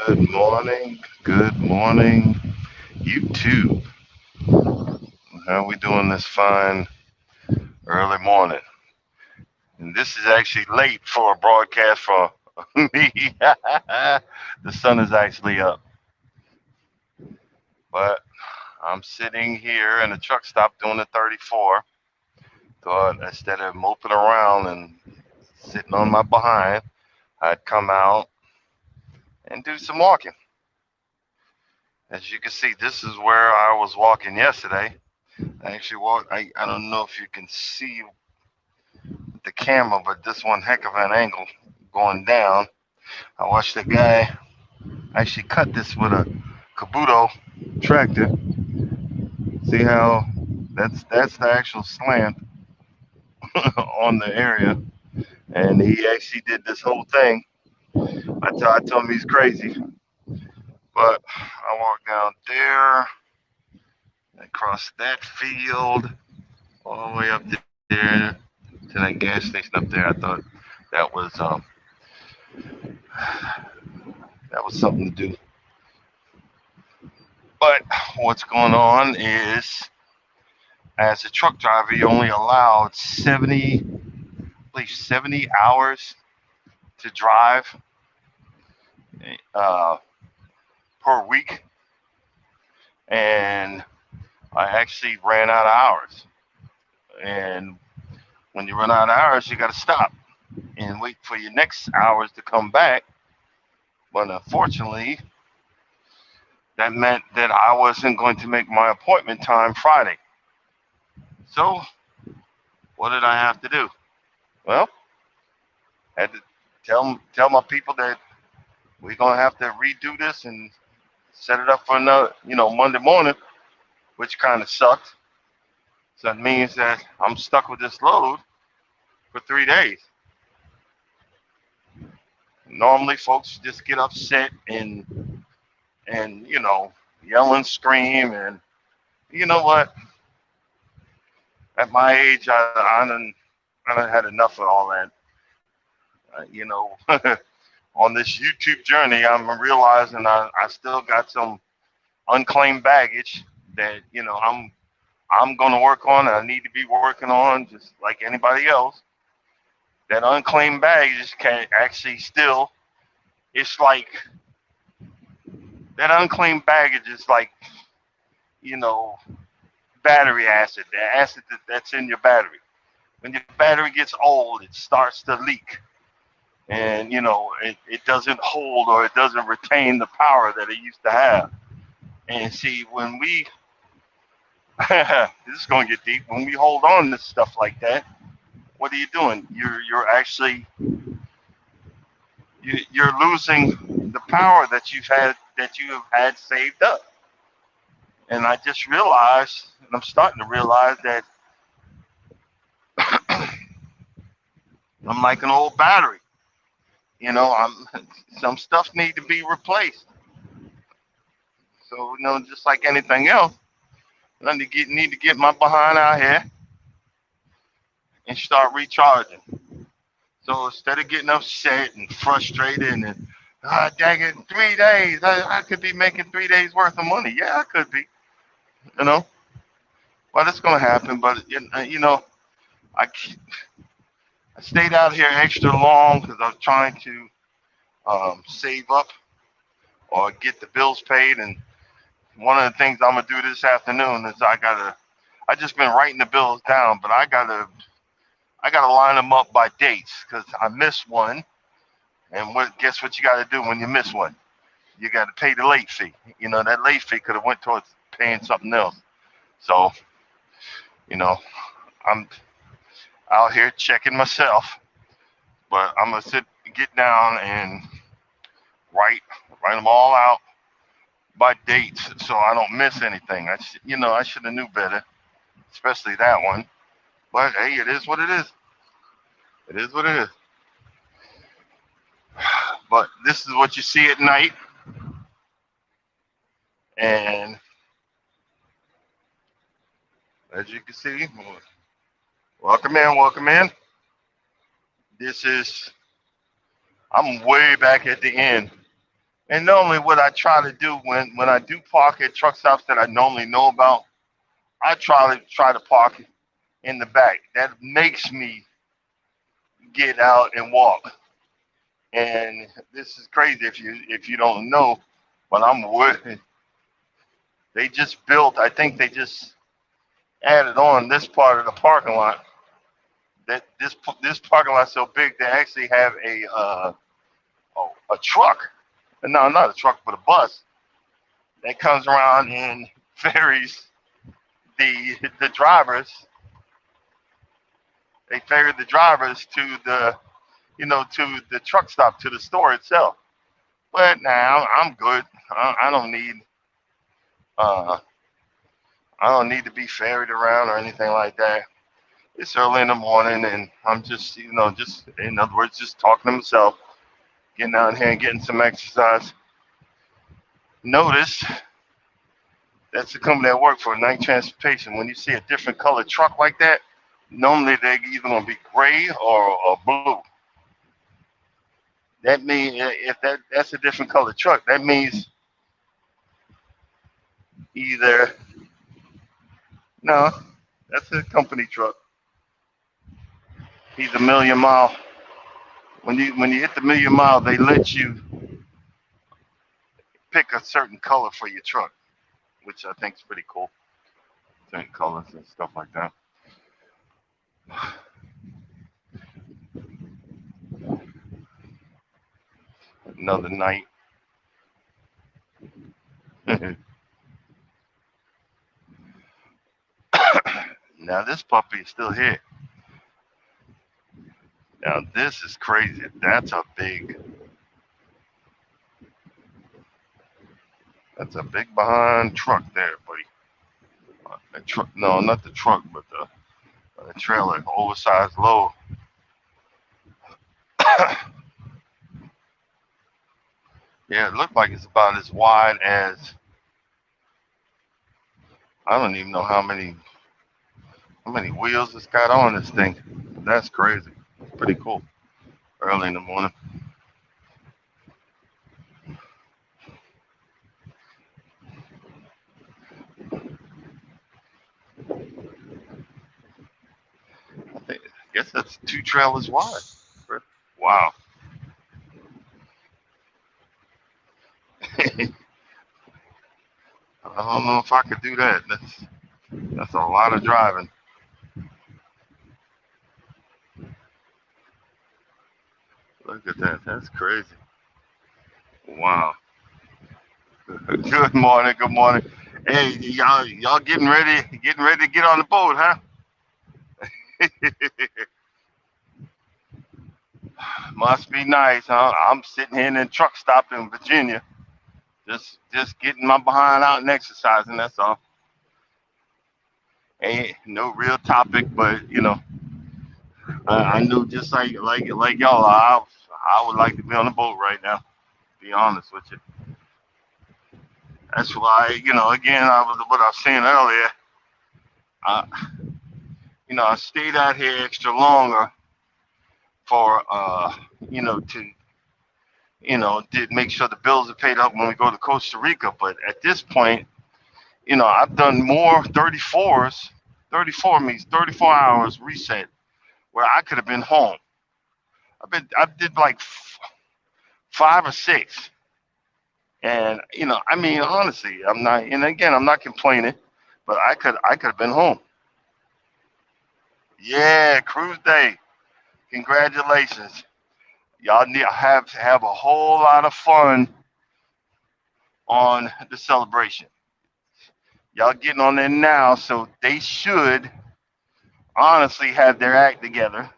Good morning. Good morning, YouTube. How we doing this fine early morning? And this is actually late for a broadcast for me. The sun is actually up, but I'm sitting here in a truck stop doing the 34. Thought instead of moping around and sitting on my behind, I'd come out and do some walking. As you can see, this is where I was walking yesterday. I actually walked. I don't know if you can see the camera, but this one heck of an angle going down. I watched a guy actually cut this with a Kabuto tractor. See how that's the actual slant on the area, and he actually did this whole thing. I told him he's crazy, but I walked down there, across that field, all the way up there to that gas station up there. I thought that was um that was something to do. But what's going on is, as a truck driver, you're only allowed 70, at least 70 hours to drive uh, per week. And I actually ran out of hours. And when you run out of hours, you got to stop and wait for your next hours to come back. But unfortunately, that meant that I wasn't going to make my appointment time Friday. So what did I have to do? Well, I had to tell my people that we're gonna have to redo this and set it up for another, Monday morning, which kind of sucked. So that means that I'm stuck with this load for 3 days. Normally, folks just get upset and yell and scream, and you know what? At my age, I done had enough of all that. On this YouTube journey, I'm realizing I still got some unclaimed baggage that I'm going to work on. I need to be working on, just like anybody else. That unclaimed baggage can actually still. It's like that unclaimed baggage is like battery acid, the acid that's in your battery. When your battery gets old, it starts to leak, and it doesn't hold, or it doesn't retain the power that it used to have. And see, when we this is going to get deep. When we hold on to stuff like that, what are you doing? You're actually you're losing the power that you have had saved up. And I just realized, and I'm starting to realize that I'm like an old battery. Some stuff need to be replaced. So just like anything else, I need to get my behind out here and start recharging. So instead of getting upset and frustrated and dang it, 3 days, I could be making 3 days worth of money. Yeah, I could be, you know. Well, it's gonna happen, but I I stayed out here extra long because I was trying to save up or get the bills paid. And one of the things I'm gonna do this afternoon is I just been writing the bills down, but I gotta line them up by dates because I missed one. And guess what you gotta do when you miss one? You gotta pay the late fee. That late fee could have went towards paying something else. So you know I'm out here checking myself, but I'm gonna get down and write write them all out by dates so I don't miss anything. I should have knew better, especially that one. But hey, it is what it is. It is what it is. But this is what you see at night, and as you can see, welcome in, welcome in. This is I'm way back at the end. And normally, what I try to do when I do park at truck stops that I normally know about, I try to park in the back. That makes me get out and walk. And this is crazy if you don't know, but they just built. I think they just added on this part of the parking lot. That this parking lot's so big they actually have a truck. No, not a truck, but a bus that comes around and ferries the drivers. They ferry the drivers to the truck stop, to the store itself. But now I'm good. I don't need uh, I don't need to be ferried around or anything like that. It's early in the morning, and I'm just in other words, just talking to myself, getting out here and getting some exercise. Notice that's the company I work for, Night Transportation. When you see a different colored truck like that, normally they're either going to be gray or blue. That means if that's a different colored truck, that means either no, that's a company truck. He's a million mile. When you hit the million mile, they let you pick a certain color for your truck, which I think is pretty cool. Certain colors and stuff like that. Another night. Now this puppy is still here. Now this is crazy. That's a big behind truck there, buddy. A truck? No, not the truck, but the trailer, oversized load. Yeah, it looked like it's about as wide as I don't even know how many wheels it's got on this thing. That's crazy. It's pretty cool. Early in the morning. I guess that's 2 trailers wide. Wow. I don't know if I could do that. That's a lot of driving. Look at that. That's crazy. Wow. Good morning. Good morning. Hey, y'all getting ready to get on the boat, huh? Must be nice, huh? I'm sitting here in a truck stop in Virginia, just getting my behind out and exercising. That's all. Ain't no real topic, but I knew just like y'all, I would like to be on the boat right now. Be honest with you. That's why again what I was saying earlier. I I stayed out here extra longer for to did make sure the bills are paid up when we go to Costa Rica. But at this point, I've done more 34s. 34 means 34 hours reset where I could have been home. I did like 5 or 6, and I mean honestly, I'm not. And again, I'm not complaining, but I could have been home. Yeah, cruise day. Congratulations. Y'all need have a whole lot of fun on the celebration. Y'all getting on there now, so they should honestly have their act together.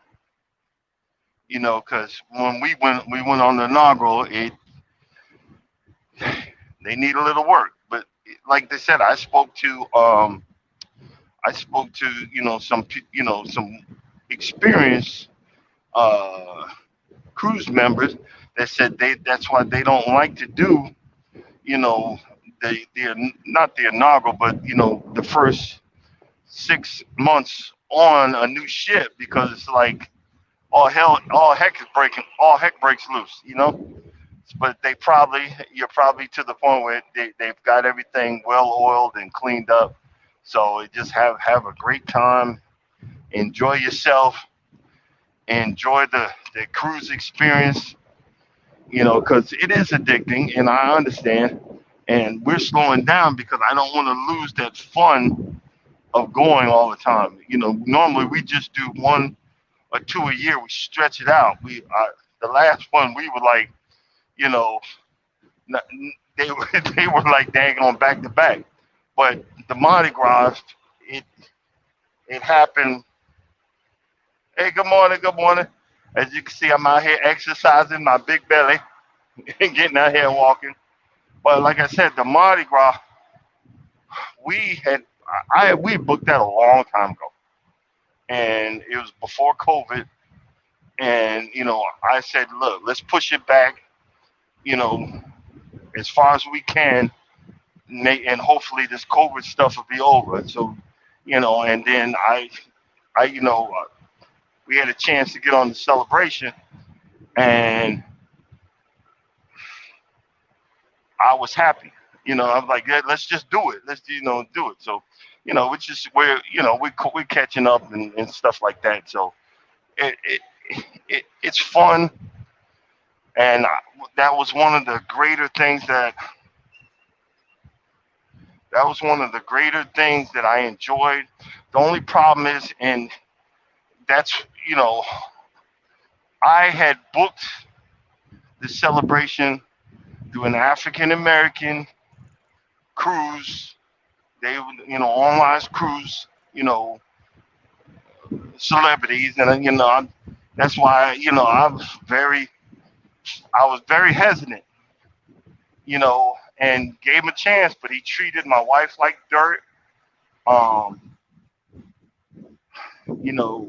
Because when we went on the inaugural, they need a little work. But like they said, I spoke to some experienced uh, cruise members that said that's why they don't like to do you know the not the inaugural, but the first 6 months on a new ship because it's like all heck breaks loose. But you're probably to the point where they've got everything well oiled and cleaned up. So just have a great time, enjoy yourself, enjoy the cruise experience, because it is addicting, and I understand. And we're slowing down because I don't want to lose that fun of going all the time. Normally we just do 1 or 2 a year. We stretch it out. The last one we were like, you know, they were they were like dang on back to back. But the Mardi Gras, it it happened. Hey, good morning, good morning. As you can see, I'm out here exercising my big belly and getting out here and walking. But like I said, the Mardi Gras, we had we booked that a long time ago, and it was before COVID. And I said, look, let's push it back. You know, as far as we can, and hopefully this COVID stuff will be over. So, and then we had a chance to get on the celebration, and I was happy. I'm like, yeah, let's just do it. Let's do it. So, we're catching up and stuff like that. So it's fun, and that was one of the greater things that was one of the greater things that I enjoyed. The only problem is, and that's I had booked the celebration through an African American cruise. They, online cruise, celebrities, and that's why I was very hesitant, and gave him a chance, but he treated my wife like dirt. Um, you know,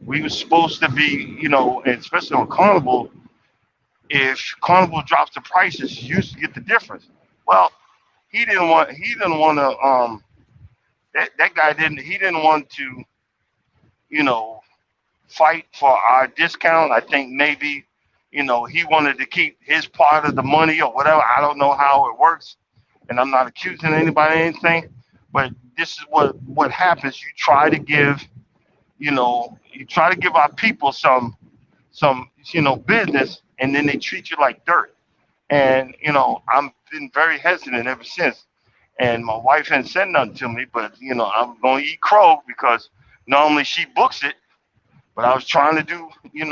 we were supposed to be, and especially on Carnival, if Carnival drops the prices, you used to get the difference. Well, he didn't want to that guy didn't want to you know fight for our discount. I think maybe he wanted to keep his part of the money or whatever. I don't know how it works, and I'm not accusing anybody of anything, but this is what happens. You try to give our people some business, and then they treat you like dirt. And I'm been very hesitant ever since. And my wife hadn't said nothing to me, but I'm gonna eat crow because normally she books it, but I was trying to do, you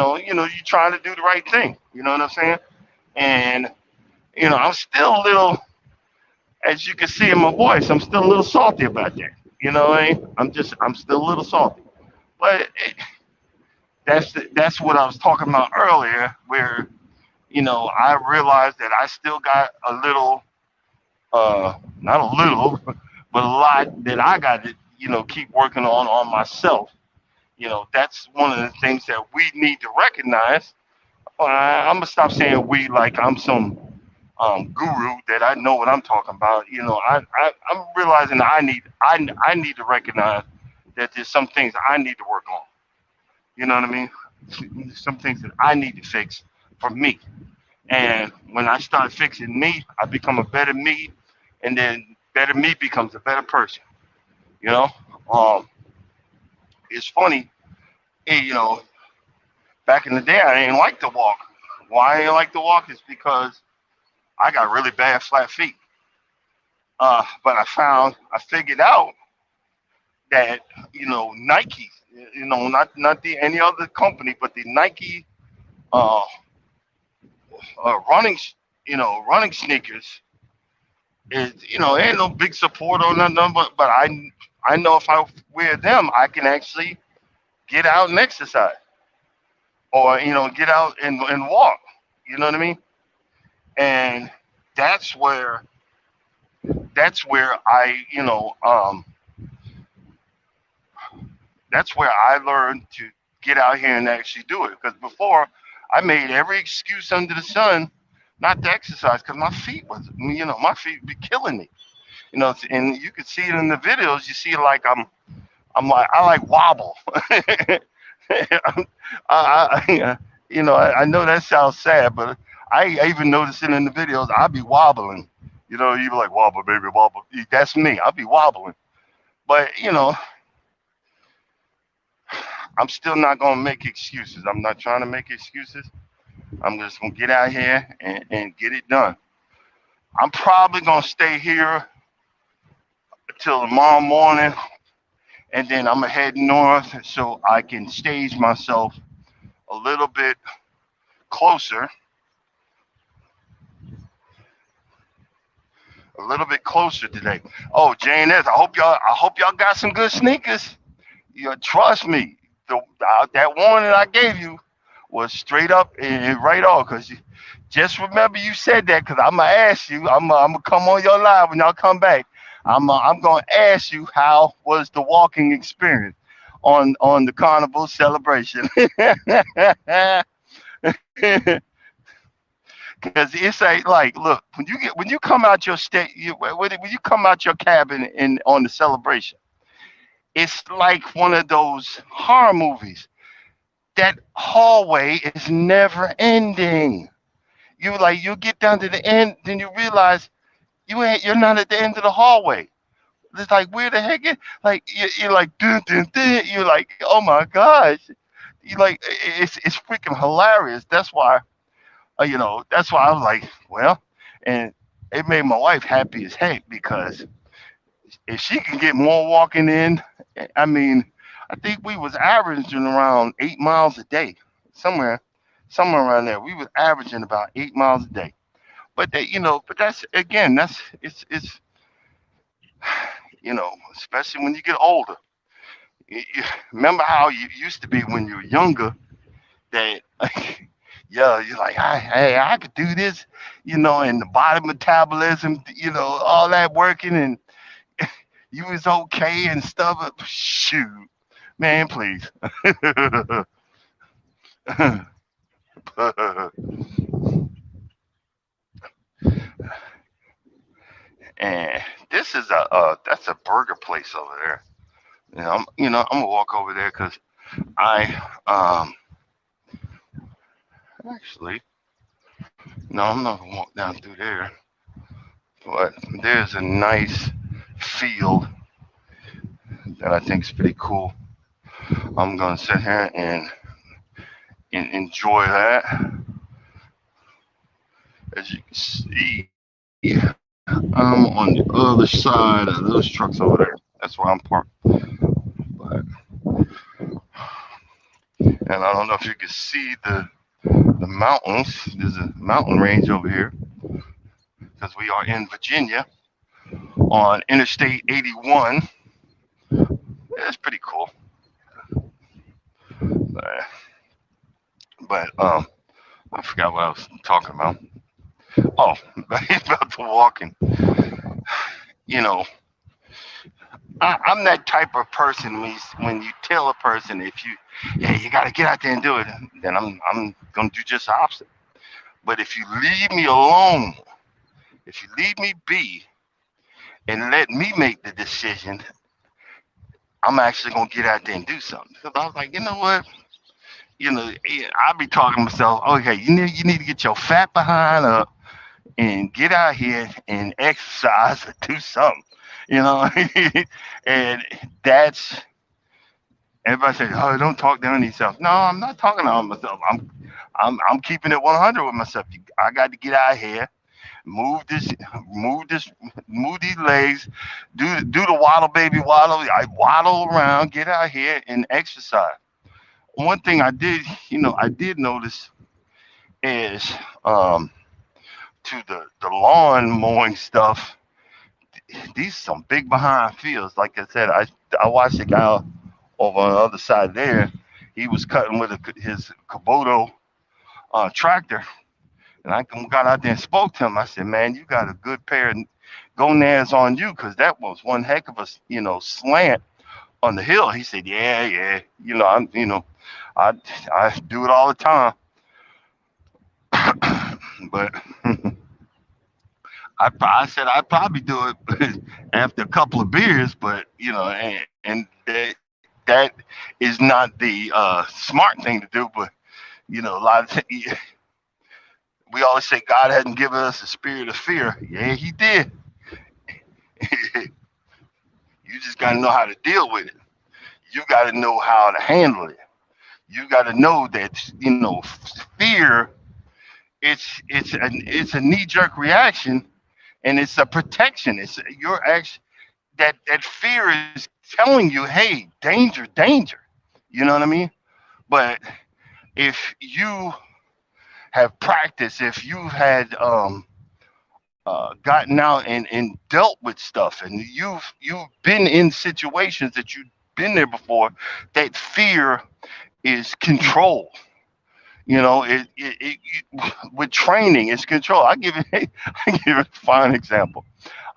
trying to do the right thing. You know what I'm saying? And I'm still a little, as you can see in my voice, I'm still a little salty about that. You know what I mean? I'm still a little salty. But that's what I was talking about earlier, where I realized that I still got a little, not a little, but a lot that I got to, keep working on myself. That's one of the things that we need to recognize. I'm gonna stop saying we like I'm some guru that I know what I'm talking about. I'm realizing that I need to recognize that there's some things I need to work on. You know what I mean? some things that I need to fix for me. And when I start fixing me, I become a better me, and then better me becomes a better person. You know, um, it's funny. Back in the day, I didn't like to walk. Why I didn't like to walk is because I got really bad flat feet. But I figured out that Nike, not the any other company, but the Nike uh, running, running sneakers is ain't no big support or nothing, but I know if I wear them, I can actually get out and exercise, or get out and walk. You know what I mean? And that's where I that's where I learned to get out here and actually do it. Because before, I made every excuse under the sun not to exercise because my feet be killing me. And you can see it in the videos. You see, like I like wobble. I know that sounds sad, but I even notice it in the videos. I be wobbling. You be like wobble, baby, wobble. That's me. I be wobbling. But I'm still not gonna make excuses. I'm not trying to make excuses. I'm just gonna get out here and get it done. I'm probably gonna stay here until tomorrow morning, and then I'm gonna head north so I can stage myself a little bit closer, a little bit closer today. Oh, JNS, I hope y'all got some good sneakers. Trust me, that warning I gave you was straight up and right on. Cause just remember you said that. Cause I'm gonna ask you. I'm gonna come on your live when y'all come back. I'm gonna ask you how was the walking experience on the carnival celebration. Cause it's like look, when you come out your state when you come out your cabin in on the celebration, it's like one of those horror movies. That hallway is never ending. You get down to the end, then you realize you're not at the end of the hallway. It's like where the heck is like you're like dun, dun, dun. You're like, oh my gosh. You like it's freaking hilarious. That's why I was like, well, and it made my wife happy as heck because if she can get more walking in, I mean, I think we was averaging around 8 miles a day, somewhere, somewhere around there. We was averaging about 8 miles a day. But that's again, it's especially when you get older. You remember how you used to be when you were younger? That yeah, you're like, hey, I could do this, and the body metabolism, all that working, and you was okay and stuff. But shoot, man, please. And this is that's a burger place over there. I'm gonna walk over there because I actually no, I'm not gonna walk down through there. But there's a nice field that I think is pretty cool. I'm gonna sit here and enjoy that. As you can see, I'm on the other side of those trucks over there. That's where I'm parked. But and I don't know if you can see the mountains. There's a mountain range over here because we are in Virginia on Interstate 81. Yeah, it's pretty cool. Uh, but I forgot what I was talking about. Oh, about the walking. You know, I'm that type of person when you tell a person if you got to get out there and do it, then I'm gonna do just the opposite. But if you leave me alone, if you leave me be and let me make the decision, I'm actually gonna get out there and do something. Because I was like, you know what? I be talking to myself, okay, you need to get your fat behind up and get out here and exercise or do something, you know. And that's everybody says, oh, don't talk down to yourself. No, I'm not talking down myself. I'm keeping it 100 with myself. I got to get out here, move this, move this, move these legs, do the waddle, baby waddle. I waddle around, get out here and exercise. One thing I did notice is um, to the lawn mowing stuff. These some big behind fields. Like I said, I watched a guy over on the other side there. He was cutting with his Kubota tractor, and I got out there and spoke to him. I said, "Man, you got a good pair of gonads on you, because that was one heck of a slant on the hill." He said, "Yeah, yeah, I I do it all the time, but." I said I'd probably do it after a couple of beers, but and that is not the smart thing to do. But a lot of we always say God hadn't given us a spirit of fear. Yeah, He did. You just got to know how to deal with it. You got to know how to handle it. You got to know that fear. It's a knee jerk reaction, and it's a protection. It's your action. That fear is telling you, hey, danger, danger. You know what I mean? But if you have practiced, if you've had gotten out and dealt with stuff, and you've been in situations that you've been there before, that fear is control. With training, it's control. I give it. I give it a fine example.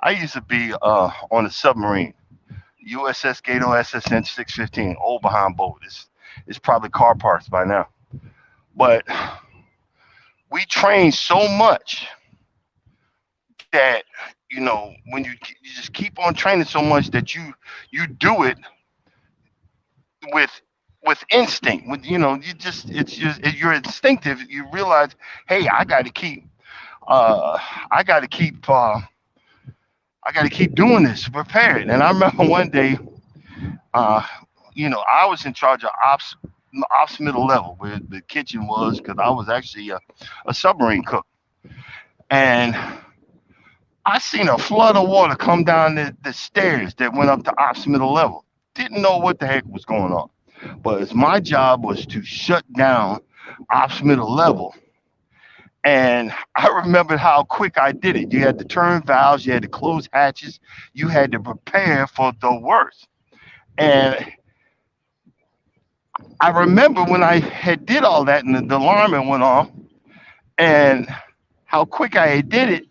I used to be on a submarine, USS Gato SSN 615, old behind boat. It's probably car parts by now. But we train so much that when you just keep on training so much that you do it with instinct. With you just it's just you're instinctive. You realize, hey, uh, I got to keep. I got to keep doing this, prepared. And I remember one day, uh, I was in charge of ops middle level, where the kitchen was, because I was actually a submarine cook. And I seen a flood of water come down the stairs that went up to ops middle level. Didn't know what the heck was going on. But it's my job was to shut down ops middle level. And I remembered how quick I did it. You had to turn valves, you had to close hatches, you had to prepare for the worst. And I remember when I had did all that, and the alarm went off, and how quick I had did it.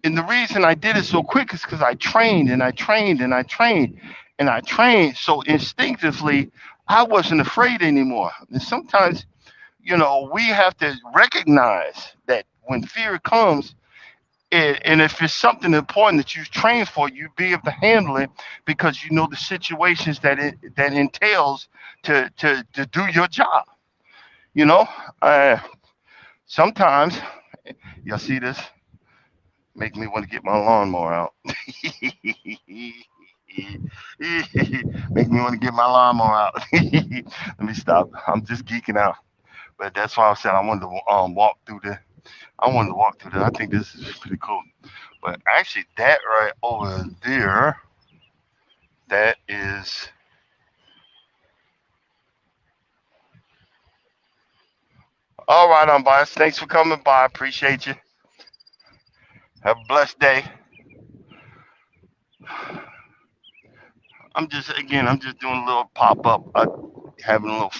And the reason I did it so quick is because I trained and I trained and I trained and I trained so instinctively. I wasn't afraid anymore. And sometimes, we have to recognize that when fear comes, and if it's something important that you've trained for, you be able to handle it, because you know the situations that entails to do your job. You know, uh, sometimes y'all see this, make me want to get my lawnmower out. Make me want to get my lawnmower out. Let me stop. I'm just geeking out. But that's why I said I wanted to walk through the. I wanted to walk through that. I think this is pretty cool. But actually, that right over there, that is. All right, unbiased. Thanks for coming by. Appreciate you. Have a blessed day. I'm just doing a little pop up. Having a little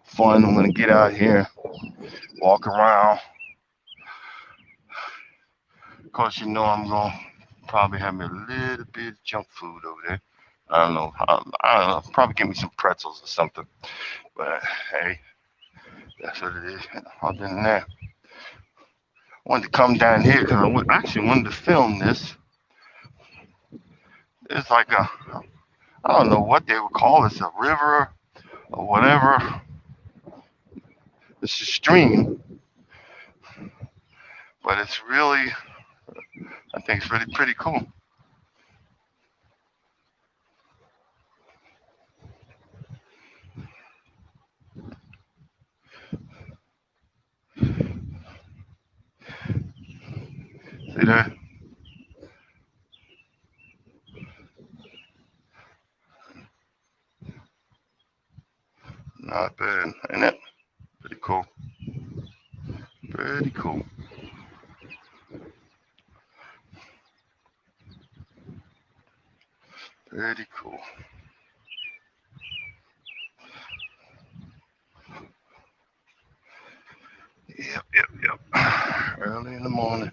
fun. I'm gonna get out here, walk around. Of course, I'm gonna probably have me a little bit of junk food over there. I don't know. I don't know. Probably get me some pretzels or something. But hey, that's what it is. Other than that, I wanted to come down here because actually wanted to film this. It's like I don't know what they would call this, a river or whatever. It's a stream, but it's really, I think it's really pretty cool. See that? Not bad, ain't it? Pretty cool. Pretty cool. Pretty cool. Yep, yep, yep. Early in the morning.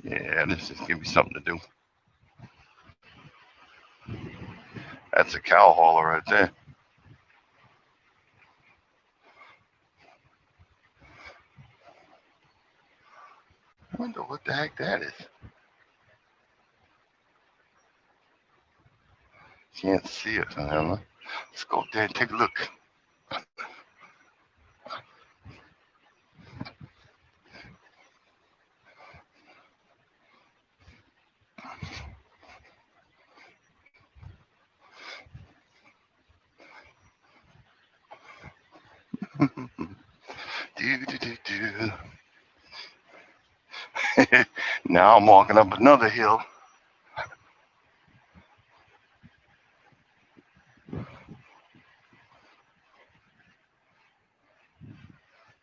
Yeah, this just give me something to do. That's a cow hauler right there. I wonder what the heck that is. Can't see it. I don't know. Let's go up there and take a look. Do, do, do, do. Now I'm walking up another hill.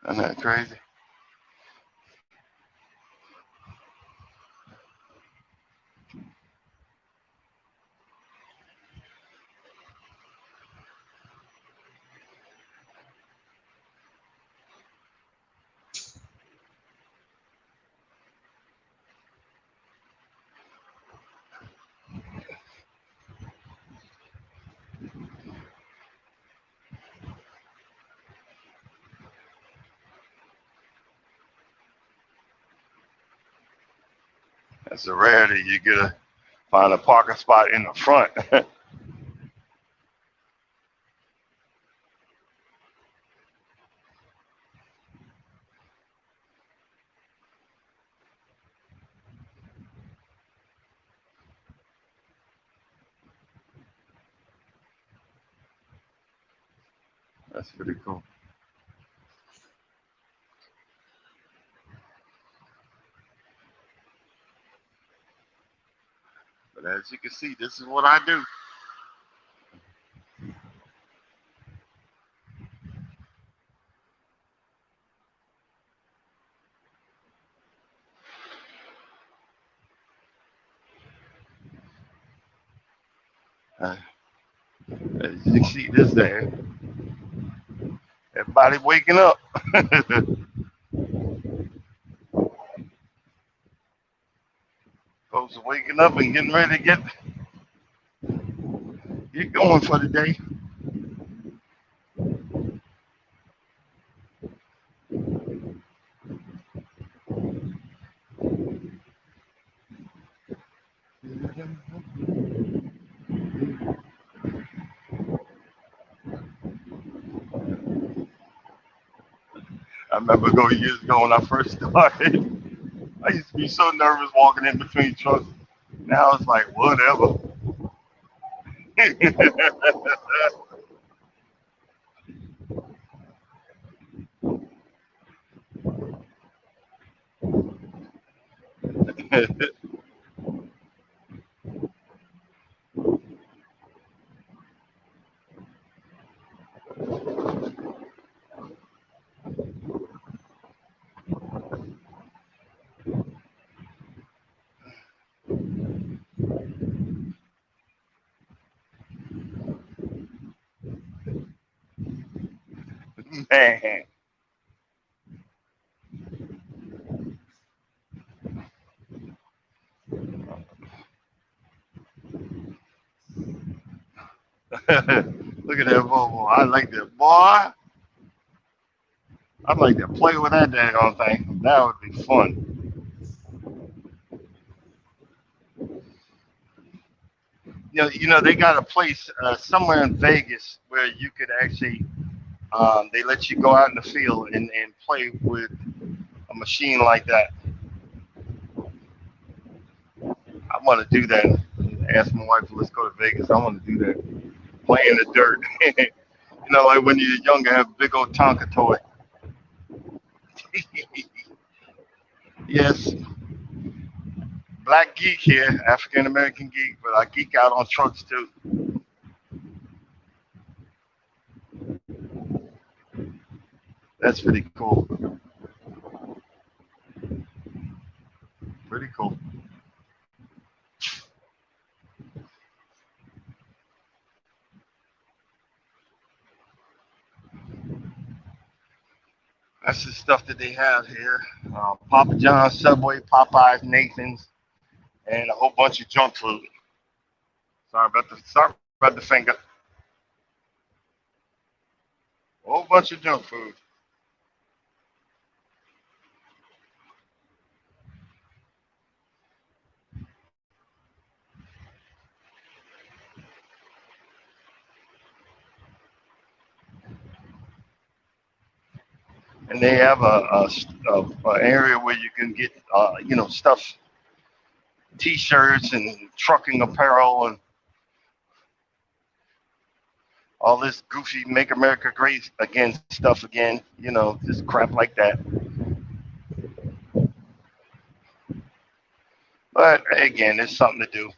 Isn't that crazy? That's a rarity. You get to find a parking spot in the front. That's pretty cool. But as you can see, this is what I do. Uh, as you can see, this there. Everybody waking up. Folks are waking up and getting ready to get going for the day. I remember years ago when I first started. I used to be so nervous walking in between trucks. Now it's like whatever. Man. Look at that Volvo. I like that. Boy, I'd like to play with that daggone thing. That would be fun. They got a place somewhere in Vegas where you could actually, they let you go out in the field and play with a machine like that. I want to do that. Ask my wife, let's go to Vegas. I want to do that. Play in the dirt. Like when you're younger, have a big old Tonka toy. Yes, black geek here, African American geek, but I geek out on trucks too. That's pretty cool. Pretty cool. That's the stuff that they have here. Papa John's, Subway, Popeyes, Nathan's, and a whole bunch of junk food. Sorry about the finger. A whole bunch of junk food. And they have a area where you can get stuff, T-shirts and trucking apparel and all this goofy "Make America Great Again" stuff again. Just crap like that. But again, it's something to do.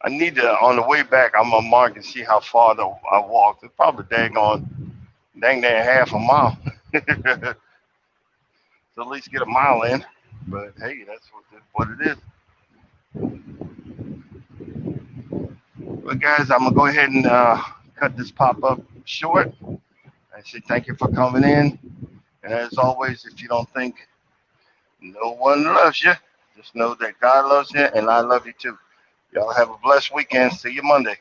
I need to on the way back. I'm gonna mark and see how far I walked. It's probably dang near half a mile. So at least get a mile in. But hey, that's what it is. Well, guys, I'm gonna go ahead and cut this pop up short. I say thank you for coming in. And as always, if you don't think no one loves you, just know that God loves you and I love you too. Y'all have a blessed weekend. See you Monday.